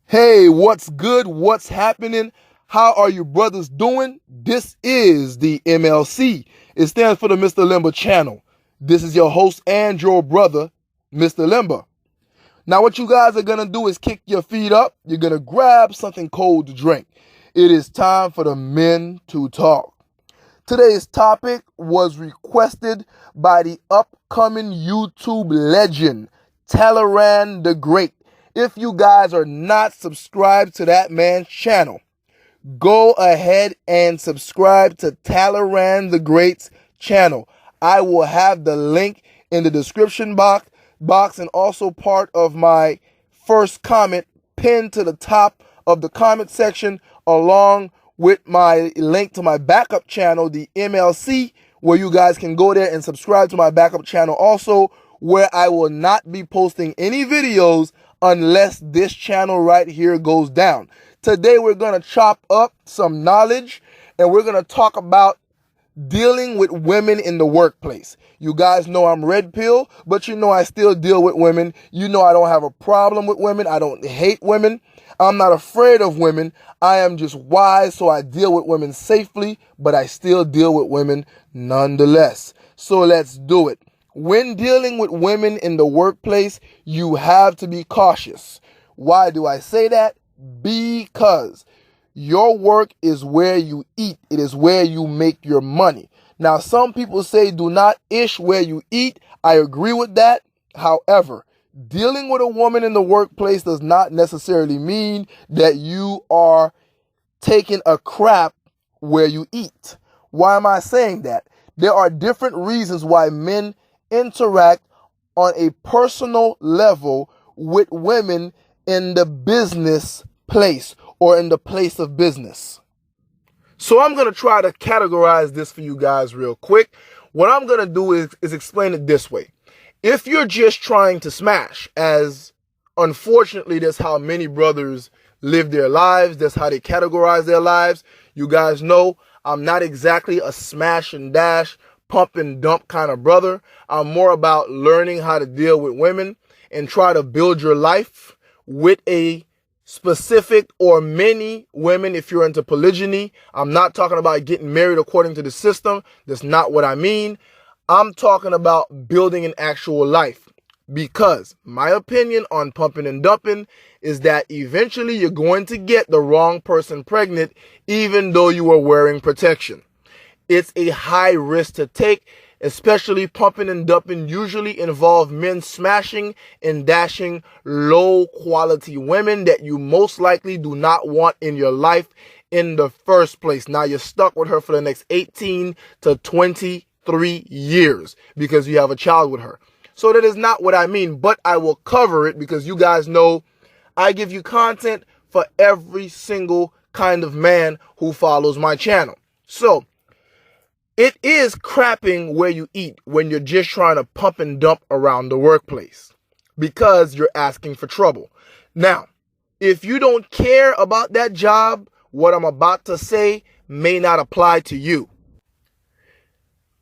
Hey, what's good? What's happening? How are you brothers doing? This is the MLC. It stands for the Mr. Limber channel. This is your host and your brother, Mr. Limber. Now what you guys are going to do is kick your feet up. You're going to grab something cold to drink. It is time for the men to talk. Today's topic was requested by the upcoming YouTube legend, Talleyrand the Great. If you guys are not subscribed to that man's channel, go ahead and subscribe to Talleyrand the Great's channel. I will have the link in the description box and also part of my first comment pinned to the top of the comment section, along with my link to my backup channel, the MLC, where you guys can go there and subscribe to my backup channel also, where I will not be posting any videos unless this channel right here goes down. Today we're going to chop up some knowledge and we're going to talk about dealing with women in the workplace. You guys know I'm red pill, but you know I still deal with women. You know I don't have a problem with women. I don't hate women. I'm not afraid of women. I am just wise, so I deal with women safely, but I still deal with women nonetheless. So let's do it. When dealing with women in the workplace, you have to be cautious. Why do I say that? Because your work is where you eat. It is where you make your money. Now, some people say do not ish where you eat. I agree with that. However, dealing with a woman in the workplace does not necessarily mean that you are taking a crap where you eat. Why am I saying that? There are different reasons why men interact on a personal level with women in the business place or in the place of business. So I'm going to try to categorize this for you guys real quick. What I'm going to do is explain it this way. If you're just trying to smash, as unfortunately that's how many brothers live their lives, that's how they categorize their lives. You guys know I'm not exactly a smash and dash, pump and dump kind of brother. I'm more about learning how to deal with women and try to build your life with a specific or many women if you're into polygyny. I'm not talking about getting married according to the system. That's not what I mean. I'm talking about building an actual life, because my opinion on pumping and dumping is that eventually you're going to get the wrong person pregnant even though you are wearing protection. It's a high risk to take, especially pumping and dumping usually involve men smashing and dashing low quality women that you most likely do not want in your life in the first place. Now you're stuck with her for the next 18 to 23 years because you have a child with her. So that is not what I mean, but I will cover it because you guys know I give you content for every single kind of man who follows my channel. So it is crapping where you eat when you're just trying to pump and dump around the workplace because you're asking for trouble. Now, if you don't care about that job, what I'm about to say may not apply to you.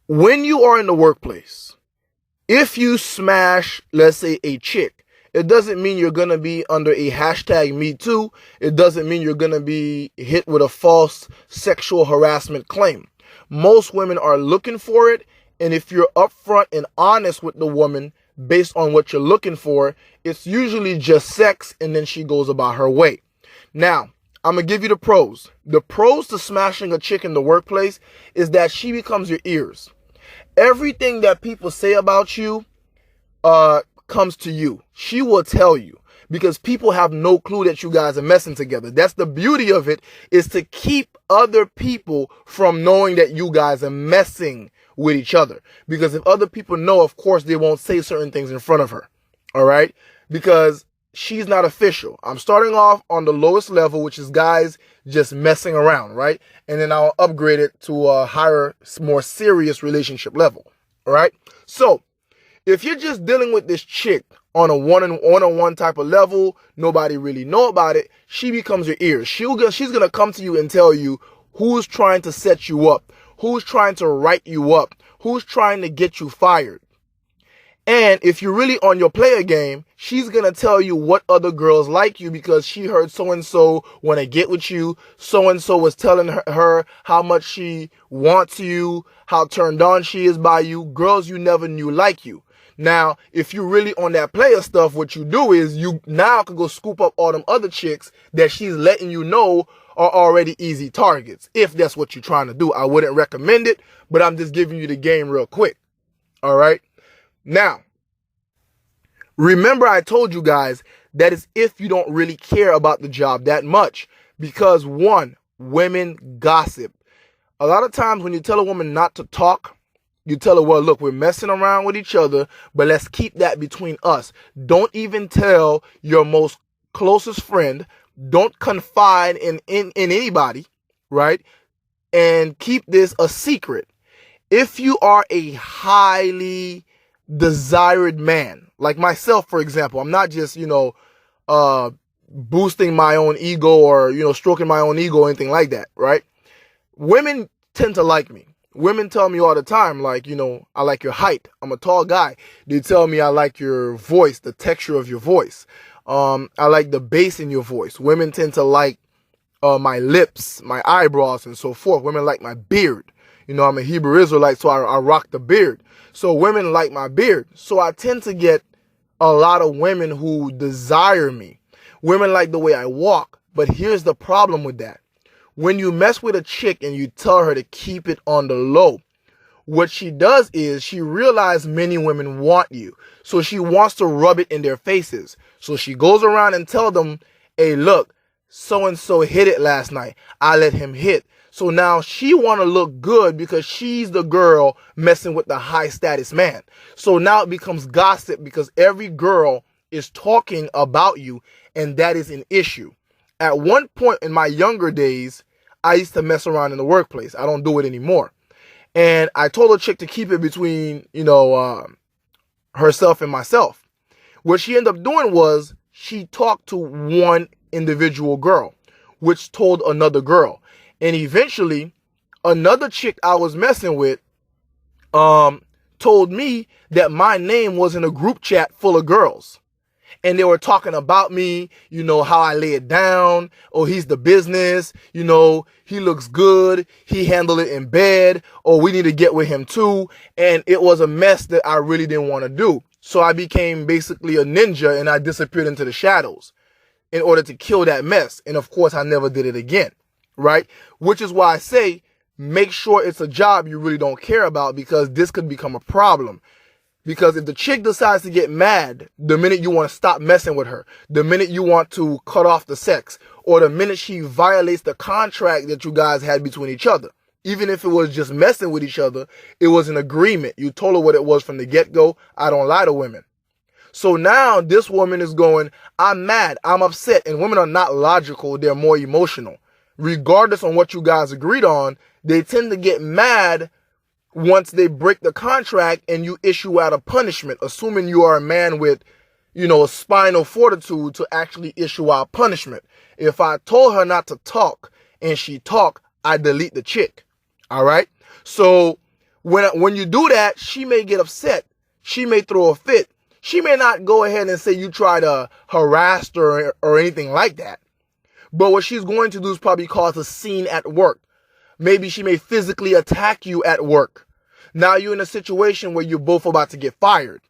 When you are in the workplace, if you smash, let's say, a chick, it doesn't mean you're going to be under a hashtag Me Too. It doesn't mean you're going to be hit with a false sexual harassment claim. Most women are looking for it, and if you're upfront and honest with the woman based on what you're looking for, it's usually just sex, and then she goes about her way. Now, I'm going to give you the pros. The pros to smashing a chick in the workplace is that she becomes your ears. Everything that people say about you comes to you. She will tell you, because people have no clue that you guys are messing together. That's the beauty of it, is to keep other people from knowing that you guys are messing with each other. Because if other people know, of course, they won't say certain things in front of her. All right? Because she's not official. I'm starting off on the lowest level, which is guys just messing around, right? And then I'll upgrade it to a higher, more serious relationship level. All right? So if you're just dealing with this chick on a one-on-one type of level, nobody really know about it, she becomes your ear. She's going to come to you and tell you who's trying to set you up, who's trying to write you up, who's trying to get you fired. And if you're really on your player game, she's going to tell you what other girls like you because she heard so-and-so want to get with you. So-and-so was telling her how much she wants you, how turned on she is by you. Girls you never knew like you. Now, if you're really on that player stuff, what you do is you now can go scoop up all them other chicks that she's letting you know are already easy targets. If that's what you're trying to do. I wouldn't recommend it, but I'm just giving you the game real quick. All right. Now, remember I told you guys that is if you don't really care about the job that much. Because one, women gossip. A lot of times when you tell a woman not to talk, you tell her, well, look, we're messing around with each other, but let's keep that between us. Don't even tell your most closest friend. Don't confide in anybody, right? And keep this a secret. If you are a highly desired man, like myself, for example, I'm not just, boosting my own ego or, stroking my own ego or anything like that, right? Women tend to like me. Women tell me all the time, like, I like your height. I'm a tall guy. They tell me I like your voice, the texture of your voice. I like the bass in your voice. Women tend to like my lips, my eyebrows, and so forth. Women like my beard. I'm a Hebrew Israelite, so I rock the beard. So women like my beard. So I tend to get a lot of women who desire me. Women like the way I walk. But here's the problem with that. When you mess with a chick and you tell her to keep it on the low, what she does is she realizes many women want you. So she wants to rub it in their faces. So she goes around and tell them, hey, look, so-and-so hit it last night. I let him hit. So now she want to look good because she's the girl messing with the high status man. So now it becomes gossip because every girl is talking about you, and that is an issue. At one point in my younger days, I used to mess around in the workplace. I don't do it anymore. And I told a chick to keep it between, herself and myself. What she ended up doing was she talked to one individual girl, which told another girl. And eventually, another chick I was messing with told me that my name was in a group chat full of girls. And they were talking about me, how I lay it down. Oh, he's the business. He looks good. He handled it in bed. Oh, we need to get with him too. And it was a mess that I really didn't want to do. So I became basically a ninja and I disappeared into the shadows in order to kill that mess. And of course, I never did it again. Right? Which is why I say, make sure it's a job you really don't care about, because this could become a problem. Because if the chick decides to get mad the minute you want to stop messing with her, the minute you want to cut off the sex, or the minute she violates the contract that you guys had between each other, even if it was just messing with each other, it was an agreement. You told her what it was from the get-go. I don't lie to women. So now this woman is going, I'm mad, I'm upset. And women are not logical. They're more emotional. Regardless on what you guys agreed on, they tend to get mad once they break the contract and you issue out a punishment, assuming you are a man with, a spinal fortitude to actually issue out punishment. If I told her not to talk and she talked, I delete the chick. All right. So when you do that, she may get upset. She may throw a fit. She may not go ahead and say you try to harass her or anything like that. But what she's going to do is probably cause a scene at work. Maybe she may physically attack you at work. Now you're in a situation where you're both about to get fired.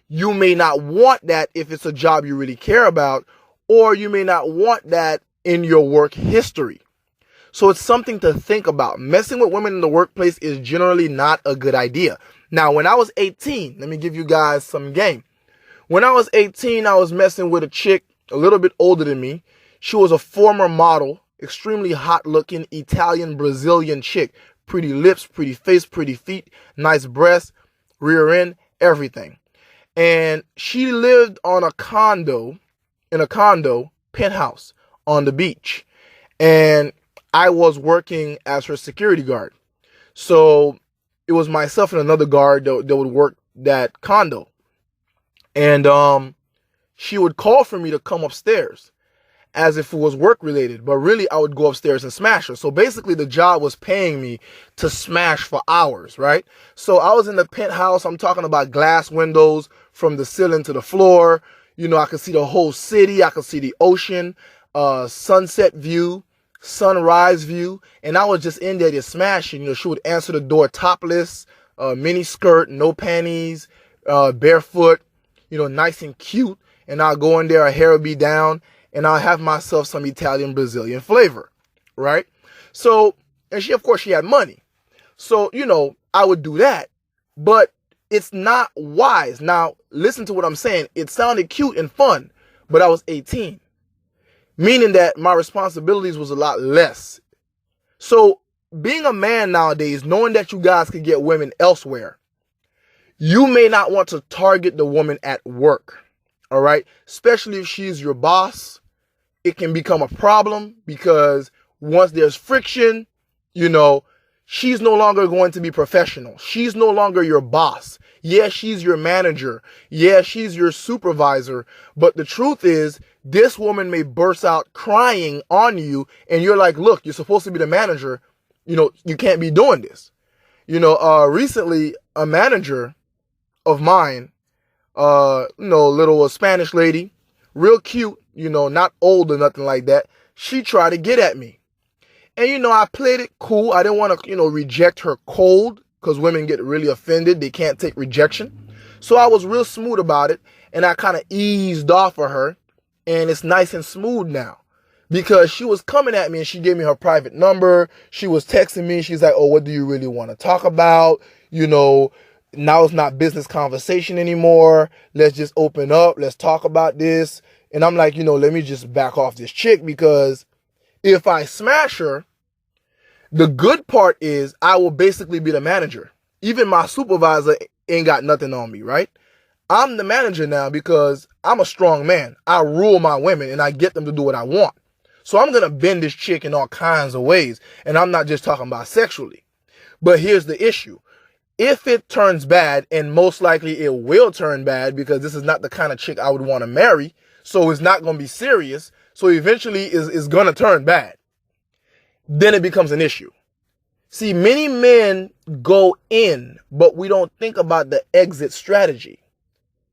You may not want that if it's a job you really care about, or you may not want that in your work history. So it's something to think about. Messing with women in the workplace is generally not a good idea. Now, when I was 18, let me give you guys some game. When I was 18, I was messing with a chick a little bit older than me. She was a former model, extremely hot looking Italian Brazilian chick. Pretty lips, pretty face, pretty feet, nice breasts, rear end, everything. And she lived in a condo, penthouse on the beach. And I was working as her security guard. So it was myself and another guard that would work that condo. And she would call for me to come upstairs. as if it was work related, but really I would go upstairs and smash her. So basically the job was paying me to smash for hours, right? So I was in the penthouse. I'm talking about glass windows from the ceiling to the floor. You know, I could see the whole city. I could see the ocean, sunset view, sunrise view. And I was just in there just smashing. You know, she would answer the door topless, mini skirt, no panties, barefoot, you know, nice and cute. And I'll go in there, her hair will be down, and I'll have myself some Italian Brazilian flavor, right? So, and she, of course, she had money. So, you know, I would do that, but it's not wise. Now, listen to what I'm saying. It sounded cute and fun, but I was 18, meaning that my responsibilities was a lot less. So being a man nowadays, knowing that you guys can get women elsewhere, you may not want to target the woman at work. All right. Especially if she's your boss, it can become a problem because once there's friction, you know, she's no longer going to be professional. She's no longer your boss. Yeah, she's your manager. Yeah, she's your supervisor. But the truth is, this woman may burst out crying on you and you're like, look, you're supposed to be the manager. You know, you can't be doing this. You know, recently a manager of mine, little Spanish lady, real cute, you know, not old or nothing like that. She tried to get at me. And, you know, I played it cool. I didn't want to, you know, reject her cold because women get really offended. They can't take rejection. So I was real smooth about it. And I kind of eased off of her. And it's nice and smooth now because she was coming at me and she gave me her private number. She was texting me. She's like, oh, what do you really want to talk about? You know, now it's not business conversation anymore. Let's just open up. Let's talk about this. And I'm like, you know, let me just back off this chick because if I smash her, the good part is I will basically be the manager. Even my supervisor ain't got nothing on me, right? I'm the manager now because I'm a strong man. I rule my women and I get them to do what I want. So I'm going to bend this chick in all kinds of ways. And I'm not just talking about sexually. But here's the issue. If it turns bad, and most likely it will turn bad because this is not the kind of chick I would want to marry, so it's not going to be serious, so eventually it's going to turn bad, then it becomes an issue. See, many men go in, but we don't think about the exit strategy.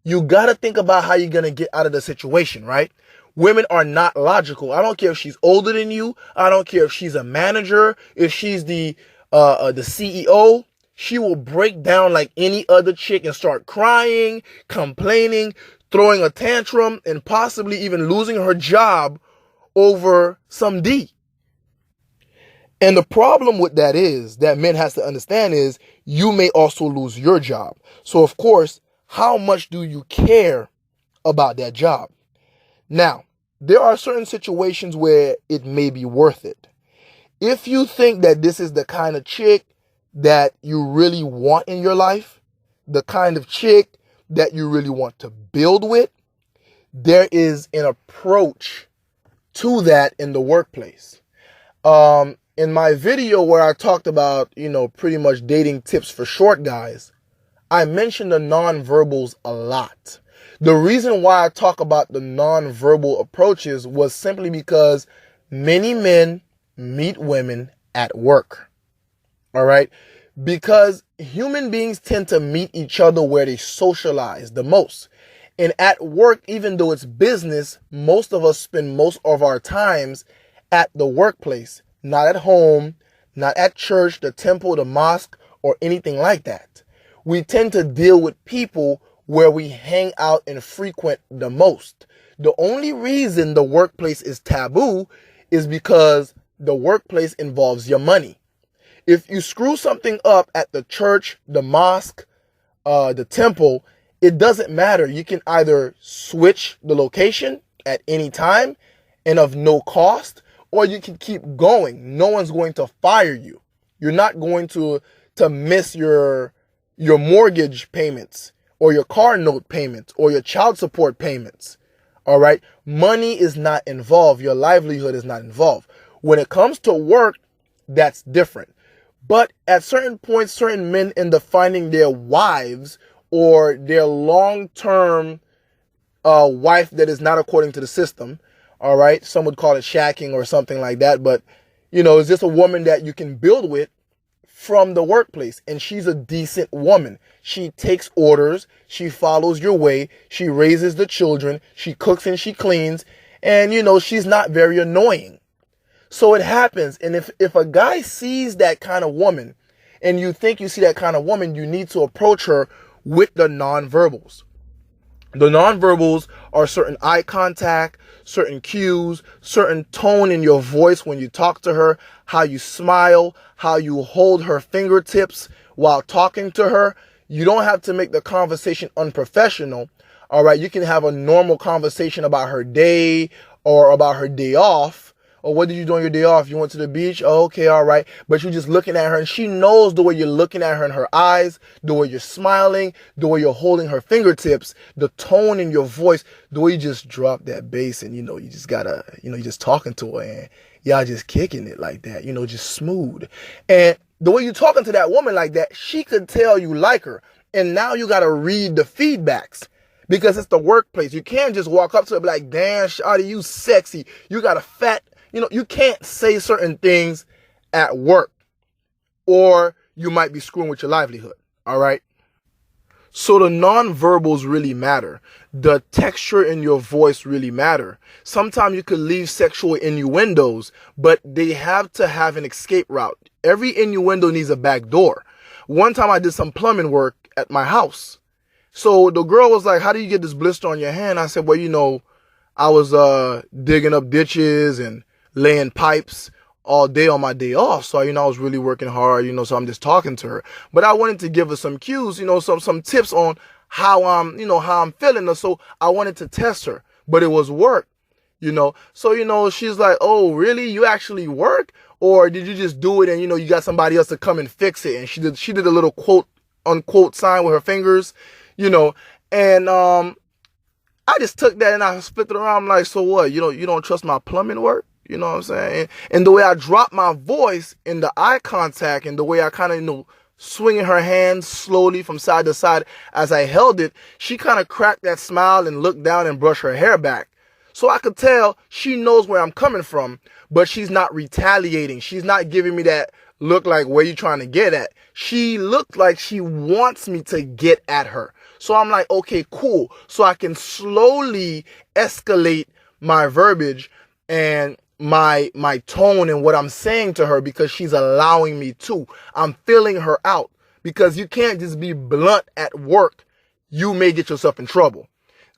You got to think about how you're going to get out of the situation, right? Women are not logical. I don't care if she's older than you. I don't care if she's a manager, if she's the CEO. She will break down like any other chick and start crying, complaining, throwing a tantrum, and possibly even losing her job over some D. And the problem with that is that men has to understand is you may also lose your job. So of course, how much do you care about that job? Now, there are certain situations where it may be worth it. If you think that this is the kind of chick that you really want in your life, the kind of chick that you really want to build with, there is an approach to that in the workplace. In my video where I talked about, you know, pretty much dating tips for short guys, I mentioned the nonverbals a lot. The reason why I talk about the nonverbal approaches was simply because many men meet women at work. All right. Because human beings tend to meet each other where they socialize the most. And at work, even though it's business, most of us spend most of our times at the workplace, not at home, not at church, the temple, the mosque, or anything like that. We tend to deal with people where we hang out and frequent the most. The only reason the workplace is taboo is because the workplace involves your money. If you screw something up at the church, the mosque, the temple, it doesn't matter. You can either switch the location at any time and of no cost, or you can keep going. No one's going to fire you. You're not going to miss your mortgage payments or your car note payments or your child support payments. All right. Money is not involved. Your livelihood is not involved. When it comes to work, that's different. But at certain points, certain men end up finding their wives or their long-term wife that is not according to the system, All right. Some would call it shacking or something like that. But, it's just a woman that you can build with from the workplace. And she's a decent woman. She takes orders. She follows your way. She raises the children. She cooks and she cleans. And, she's not very annoying. So it happens. And if a guy sees that kind of woman and you think you see that kind of woman, you need to approach her with the nonverbals. The nonverbals are certain eye contact, certain cues, certain tone in your voice when you talk to her, how you smile, how you hold her fingertips while talking to her. You don't have to make the conversation unprofessional. All right. You can have a normal conversation about her day or about her day off. Or what did you do on your day off? You went to the beach? Oh, okay, all right. But you're just looking at her and she knows the way you're looking at her in her eyes, the way you're smiling, the way you're holding her fingertips, the tone in your voice, the way you just drop that bass and, you just gotta, you're just talking to her and y'all just kicking it like that, just smooth. And the way you're talking to that woman like that, she could tell you like her. And now you gotta read the feedbacks. Because it's the workplace. You can't just walk up to her and be like, damn, shawty, you sexy. You got a fat... you can't say certain things at work or you might be screwing with your livelihood. All right. So the nonverbals really matter. The texture in your voice really matter. Sometimes you could leave sexual innuendos, but they have to have an escape route. Every innuendo needs a back door. One time I did some plumbing work at my house. So the girl was like, how do you get this blister on your hand? I said, well, I was digging up ditches and laying pipes all day on my day off. So, I was really working hard, so I'm just talking to her. But I wanted to give her some cues, some tips on how I'm feeling. So I wanted to test her, but it was work, So, she's like, oh, really? You actually work? Or did you just do it and, you got somebody else to come and fix it? And she did a little quote unquote sign with her fingers, and I just took that and I flipped it around. I'm like, so what? You don't trust my plumbing work? You know what I'm saying? And the way I dropped my voice in the eye contact and the way I kind of, swinging her hand slowly from side to side as I held it, she kind of cracked that smile and looked down and brushed her hair back. So I could tell she knows where I'm coming from, but she's not retaliating. She's not giving me that look like, where you trying to get at? She looked like she wants me to get at her. So I'm like, okay, cool. So I can slowly escalate my verbiage and my tone and what I'm saying to her because she's allowing me to. I'm feeling her out because you can't just be blunt at work. You may get yourself in trouble.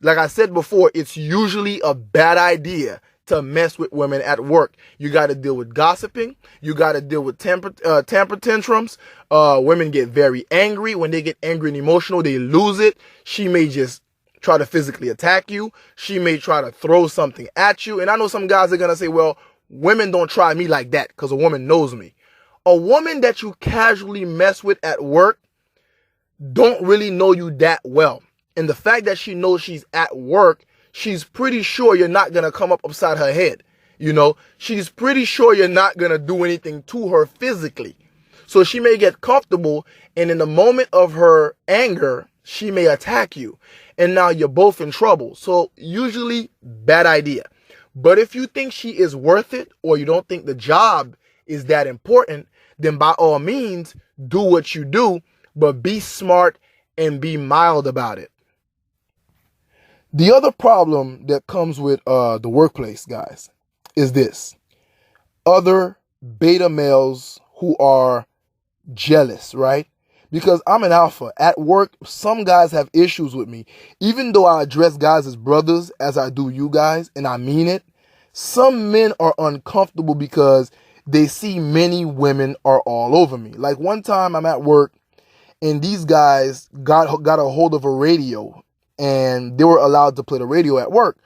Like I said before, it's usually a bad idea to mess with women at work. You got to deal with gossiping. You got to deal with temper tantrums. Women get very angry. When they get angry and emotional, they lose it. She may just try to physically attack you. She may try to throw something at you. And I know some guys are going to say, well, women don't try me like that because a woman knows me. A woman that you casually mess with at work don't really know you that well. And the fact that she knows she's at work, she's pretty sure you're not going to come up upside her head. She's pretty sure you're not going to do anything to her physically. So she may get comfortable, and in the moment of her anger, she may attack you. And now you're both in trouble. So usually bad idea. But if you think she is worth it, or you don't think the job is that important, then by all means, do what you do, but be smart and be mild about it. The other problem that comes with the workplace, guys, is this. Other beta males who are jealous, right? Because I'm an alpha. At work, some guys have issues with me. Even though I address guys as brothers, as I do you guys, and I mean it, some men are uncomfortable because they see many women are all over me. Like one time I'm at work, and these guys got a hold of a radio, and they were allowed to play the radio at work.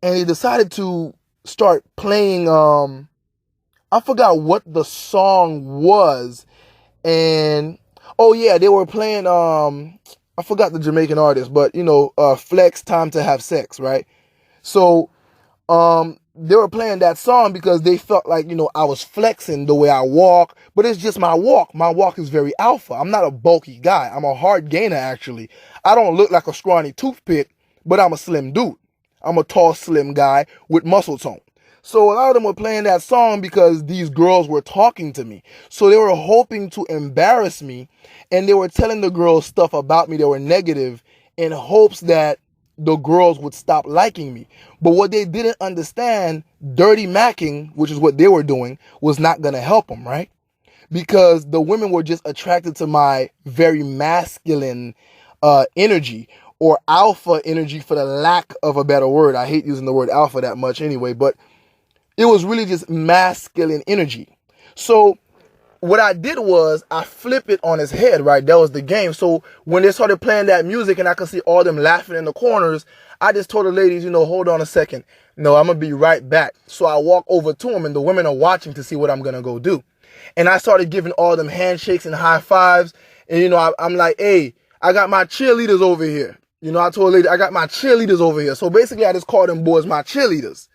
And they decided to start playing, I forgot what the song was. And, oh yeah, they were playing, I forgot the Jamaican artist, but, Flex, Time to Have Sex, right? So, they were playing that song because they felt like, I was flexing the way I walk, but it's just my walk. My walk is very alpha. I'm not a bulky guy. I'm a hard gainer, actually. I don't look like a scrawny toothpick, but I'm a slim dude. I'm a tall, slim guy with muscle tone. So a lot of them were playing that song because these girls were talking to me. So they were hoping to embarrass me, and they were telling the girls stuff about me that were negative in hopes that the girls would stop liking me. But what they didn't understand, dirty macking, which is what they were doing, was not going to help them, right? Because the women were just attracted to my very masculine energy, or alpha energy, for the lack of a better word. I hate using the word alpha that much anyway, but it was really just masculine energy. So what I did was I flipped it on his head, right? That was the game. So when they started playing that music and I could see all them laughing in the corners, I just told the ladies, hold on a second. No, I'm going to be right back. So I walk over to them, and the women are watching to see what I'm going to go do. And I started giving all them handshakes and high fives. And, I'm like, hey, I got my cheerleaders over here. I told a lady, I got my cheerleaders over here. So basically I just called them boys my cheerleaders,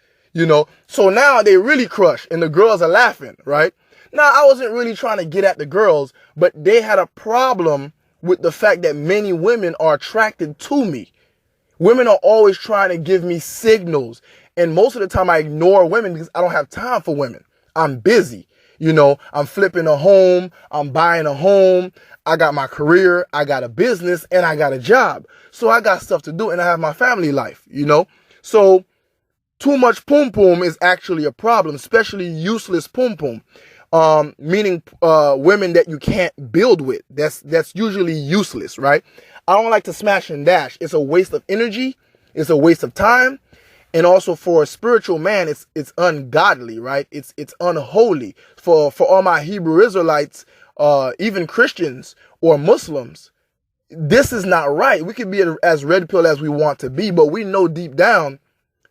So now they really crush and the girls are laughing, right? Now, I wasn't really trying to get at the girls, but they had a problem with the fact that many women are attracted to me. Women are always trying to give me signals. And most of the time I ignore women because I don't have time for women. I'm busy. I'm flipping a home. I'm buying a home. I got my career. I got a business and I got a job. So I got stuff to do and I have my family life, So too much pum pum is actually a problem, especially useless pum pum. Meaning women that you can't build with. That's usually useless, right? I don't like to smash and dash. It's a waste of energy. It's a waste of time. And also for a spiritual man, it's ungodly, right? It's unholy. For all my Hebrew Israelites, even Christians or Muslims, this is not right. We can be as red pill as we want to be, but we know deep down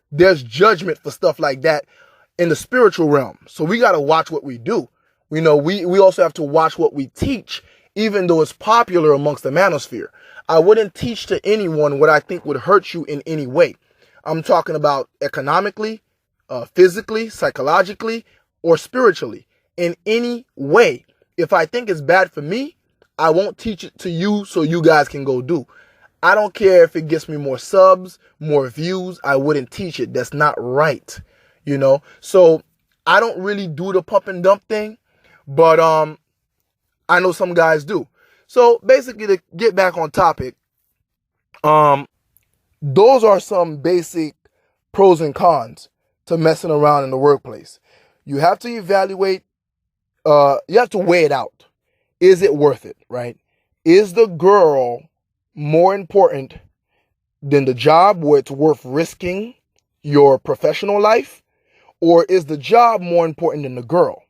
there's judgment for stuff like that in the spiritual realm. So we got to watch what we do. We also have to watch what we teach, even though it's popular amongst the manosphere. I wouldn't teach to anyone what I think would hurt you in any way. I'm talking about economically, physically, psychologically, or spiritually. In any way. If I think it's bad for me, I won't teach it to you so you guys can go do. I don't care if it gets me more subs, more views. I wouldn't teach it. That's not right. So I don't really do the pump and dump thing, but I know some guys do. So basically, to get back on topic, those are some basic pros and cons to messing around in the workplace. You have to evaluate, you have to weigh it out. Is it worth it, right? Is the girl more important than the job where it's worth risking your professional life? Or is the job more important than the girl?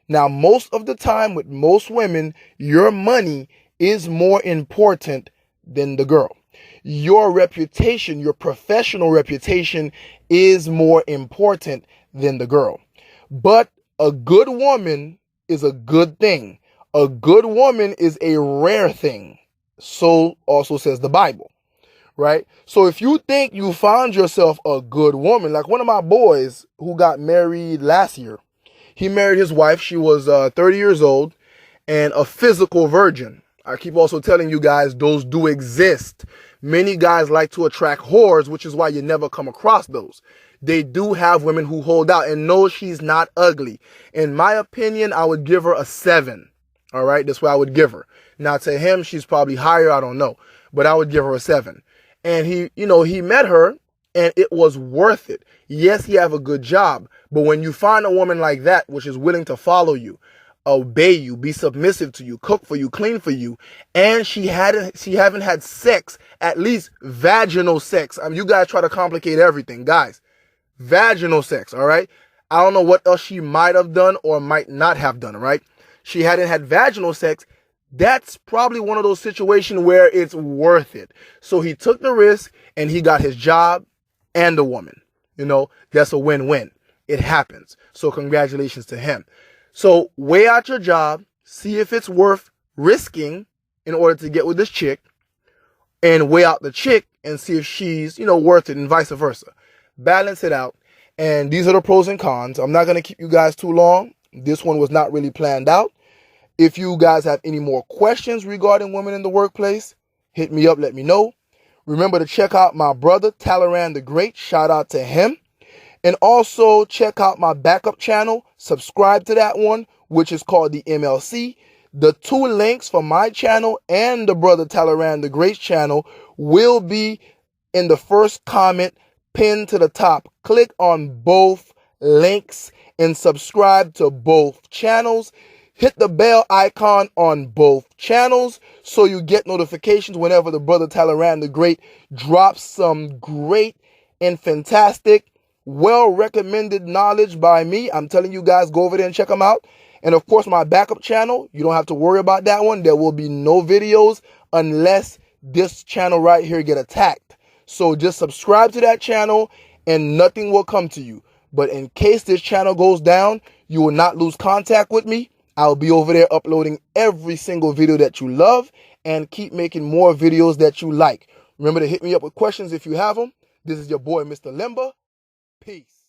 Now, most of the time with most women, your money is more important than the girl. Your reputation, your professional reputation is more important than the girl. But a good woman is a good thing. A good woman is a rare thing. So also says the Bible, right? So if you think you found yourself a good woman, like one of my boys who got married last year, he married his wife. She was 30 years old and a physical virgin. I keep also telling you guys, those do exist. Many guys like to attract whores, which is why you never come across those. They do have women who hold out, and no, she's not ugly. In my opinion, I would give her a 7. All right, that's what I would give her. Now to him, she's probably higher, I don't know, but I would give her a 7. And he met her and it was worth it. Yes, he have a good job, but when you find a woman like that, which is willing to follow you, obey you, be submissive to you, cook for you, clean for you, and she haven't had sex, at least vaginal sex. I mean, you guys try to complicate everything, guys. Vaginal sex, all right? I don't know what else she might have done or might not have done, right? She hadn't had vaginal sex. That's probably one of those situations where it's worth it. So he took the risk and he got his job and the woman. That's a win-win. It happens. So congratulations to him. So weigh out your job, see if it's worth risking in order to get with this chick, and weigh out the chick and see if she's, worth it, and vice versa. Balance it out. And these are the pros and cons. I'm not going to keep you guys too long. This one was not really planned out. If you guys have any more questions regarding women in the workplace, hit me up, let me know. Remember to check out my brother, Talaran the Great. Shout out to him. And also check out my backup channel. Subscribe to that one, which is called the MLC. The 2 links for my channel and the brother Talaran the Great channel will be in the first comment pinned to the top. Click on both links and subscribe to both channels. Hit the bell icon on both channels so you get notifications whenever the brother Talaran the Great drops some great and fantastic, well-recommended knowledge by me. I'm telling you guys, go over there and check them out. And of course, my backup channel, you don't have to worry about that one. There will be no videos unless this channel right here get attacked. So just subscribe to that channel and nothing will come to you. But in case this channel goes down, you will not lose contact with me. I'll be over there uploading every single video that you love and keep making more videos that you like. Remember to hit me up with questions if you have them. This is your boy, Mr. Limba. Peace.